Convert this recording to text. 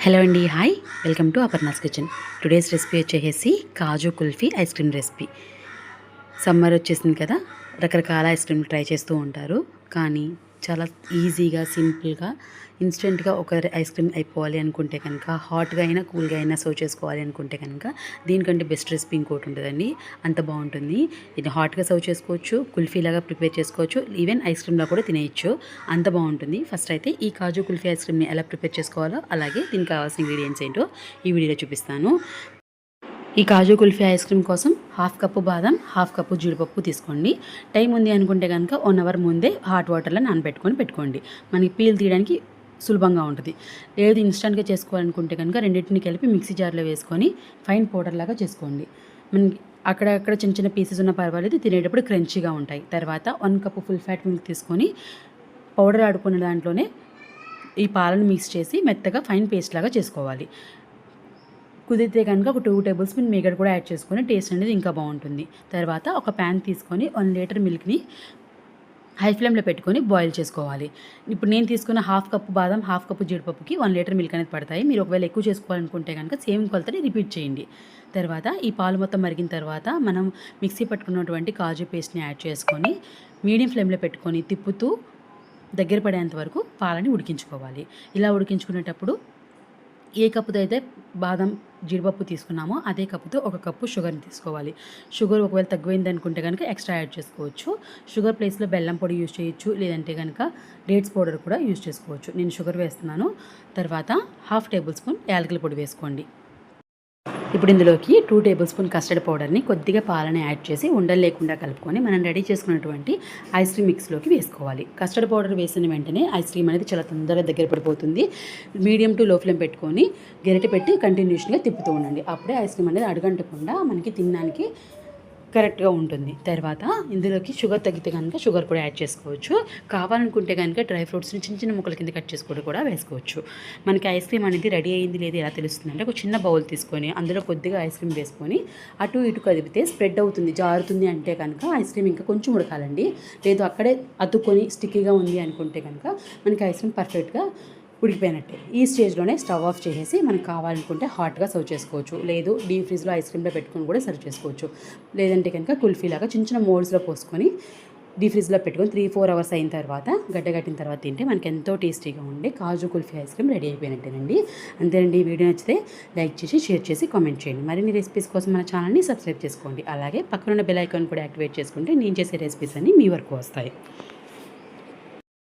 Hello అండి, hi. Welcome to Aparna's kitchen. Today's recipe వచ్చేసి kaju kulfi ice cream recipe. Summer వచ్చేసింది కదా, రకరకాల ఐస్ క్రీమ్ ట్రై చేస్తూ ఉంటారు. కానీ చాలా ఈజీగా, సింపుల్గా, ఇన్స్టెంట్గా ఒక ఐస్ క్రీమ్ అయిపోవాలి అనుకుంటే కనుక, హాట్గా అయినా కూల్గా అయినా సర్వ్ చేసుకోవాలి అనుకుంటే కనుక దీనికంటే బెస్ట్ రెసిపీ ఇంకోటి ఉంటుందండి. అంత బాగుంటుంది. ఇది హాట్గా సర్వ్ చేసుకోవచ్చు, కుల్ఫీలాగా ప్రిపేర్ చేసుకోవచ్చు, ఈవెన్ ఐస్ క్రీమ్లా కూడా తినేయచ్చు. అంత బాగుంటుంది. ఫస్ట్ అయితే ఈ కాజు కుల్ఫీ ఐస్ క్రీమ్ని ఎలా ప్రిపేర్ చేసుకోవాలో, అలాగే దీనికి కావాల్సిన ఇంగ్రీడియంట్స్ ఏంటో ఈ వీడియోలో చూపిస్తాను. ఈ కాజు కుల్ఫీ ఐస్ క్రీమ్ కోసం హాఫ్ కప్పు బాదం, హాఫ్ కప్పు జీడిపప్పు తీసుకోండి. టైం ఉంది అనుకుంటే కనుక 1 అవర్ ముందే హాట్ వాటర్లో పెట్టుకోండి. మనకి పీల్ తీయడానికి సులభంగా ఉంటుంది. లేదు ఇన్స్టెంట్గా చేసుకోవాలనుకుంటే కనుక రెండింటిని కలిపి మిక్సీ జార్లో వేసుకొని ఫైన్ పౌడర్ లాగా చేసుకోండి. మనకి అక్కడక్కడ చిన్న చిన్న పీసెస్ ఉన్న పర్వాలేదు, తినేటప్పుడు క్రంచీగా ఉంటాయి. తర్వాత 1 కప్పు ఫుల్ ఫ్యాట్ మిల్క్ తీసుకొని పౌడర్ ఆడుకున్న దాంట్లోనే ఈ పాలను మిక్స్ చేసి మెత్తగా ఫైన్ పేస్ట్ లాగా చేసుకోవాలి. కుదిరితే కనుక ఒక 2 టేబుల్ స్పూన్ మీగడ కూడా యాడ్ చేసుకొని టేస్ట్ అనేది ఇంకా బాగుంటుంది. తర్వాత ఒక ప్యాన్ తీసుకొని 1 లీటర్ మిల్క్ని హై ఫ్లేమ్లో పెట్టుకొని బాయిల్ చేసుకోవాలి. ఇప్పుడు నేను తీసుకున్న హాఫ్ కప్పు బాదం, హాఫ్ కప్పు జీడిపప్పుకి 1 లీటర్ మిల్క్ అనేది పడతాయి. మీరు ఒకవేళ ఎక్కువ చేసుకోవాలనుకుంటే కనుక సేమ్ కొలతని రిపీట్ చేయండి. తర్వాత ఈ పాలు మొత్తం మరిగిన తర్వాత మనం మిక్సీ పట్టుకున్నటువంటి కాజు పేస్ట్ని యాడ్ చేసుకొని మీడియం ఫ్లేమ్లో పెట్టుకొని తిప్పుతూ దగ్గర పడేంత వరకు పాలని ఉడికించుకోవాలి. ఇలా ఉడికించుకునేటప్పుడు ఏ కప్పుతో అయితే బాదం, జీడిపప్పు తీసుకున్నామో అదే కప్పుతో 1 కప్పు షుగర్ని తీసుకోవాలి. షుగర్ ఒకవేళ తక్కువైంది అనుకుంటే కనుక ఎక్స్ట్రా యాడ్ చేసుకోవచ్చు. షుగర్ ప్లేస్లో బెల్లం పొడి యూజ్ చేయొచ్చు, లేదంటే కనుక డేట్స్ పౌడర్ కూడా యూజ్ చేసుకోవచ్చు. నేను షుగర్ వేస్తున్నాను. తర్వాత హాఫ్ టేబుల్ స్పూన్ యాలకుల పొడి వేసుకోండి. ఇప్పుడు ఇందులోకి 2 టేబుల్ స్పూన్ కస్టర్డ్ పౌడర్ని కొద్దిగా పాలని యాడ్ చేసి ఉండలు లేకుండా కలుపుకొని మనం రెడీ చేసుకున్నటువంటి ఐస్ క్రీమ్ మిక్స్లోకి వేసుకోవాలి. కస్టర్డ్ పౌడర్ వేసిన వెంటనే ఐస్ క్రీమ్ అనేది చాలా తొందరగా దగ్గర పడిపోతుంది. మీడియం టు లో ఫ్లేమ్ పెట్టుకొని గరిటె పెట్టి కంటిన్యూషన్గా తిప్పుతూ ఉండండి. అప్పుడే ఐస్ క్రీమ్ అనేది అడుగంటకుండా మనకి తినడానికి కరెక్ట్గా ఉంటుంది. తర్వాత ఇందులోకి షుగర్ తగ్గితే కనుక షుగర్ కూడా యాడ్ చేసుకోవచ్చు. కావాలనుకుంటే కనుక డ్రై ఫ్రూట్స్ని చిన్న చిన్న ముక్కల కింద కట్ చేసుకొని కూడా వేసుకోవచ్చు. మనకి ఐస్ క్రీమ్ అనేది రెడీ అయింది లేదు ఎలా తెలుస్తుందంటే ఒక చిన్న బౌల్ తీసుకొని అందులో కొద్దిగా ఐస్ క్రీమ్ వేసుకొని అటు ఇటు కదిపితే స్ప్రెడ్ అవుతుంది. జారుతుంది అంటే కనుక ఐస్ క్రీమ్ ఇంకా కొంచెం ఉడకాలండి. లేదు అక్కడే అతుక్కొని స్టిక్కీగా ఉంది అనుకుంటే కనుక మనకి ఐస్ క్రీమ్ పర్ఫెక్ట్గా ఉడికిపోయినట్టే. ఈ స్టేజ్లోనే స్టవ్ ఆఫ్ చేసేసి మనకు కావాలనుకుంటే హాట్గా సర్వ్ చేసుకోవచ్చు. లేదు డీప్ ఫ్రిడ్జ్లో ఐస్ క్రీమ్లో పెట్టుకొని కూడా సర్వ్ చేసుకోవచ్చు. లేదంటే కనుక కుల్ఫీలాగా చిన్న చిన్న మోల్డ్స్లో పోసుకొని డీప్ ఫ్రిడ్జ్లో పెట్టుకొని 3-4 అవర్స్ అయిన తర్వాత గడ్డగట్టిన తర్వాత తింటే మనకి ఎంతో టేస్టీగా ఉండే కాజు కుల్ఫీ ఐస్ క్రీమ్ రెడీ అయిపోయినట్టేనండి. అంతేనండి. ఈ వీడియో నచ్చితే లైక్ చేసి, షేర్ చేసి, కామెంట్ చేయండి. మరిన్ని రెసిపీస్ కోసం మన ఛానల్ని సబ్స్క్రైబ్ చేసుకోండి. అలాగే పక్కనున్న బెల్ ఐకాన్ కూడా యాక్టివేట్ చేసుకుంటే నేను చేసే రెసిపీస్ అన్నీ మీ వరకు వస్తాయి.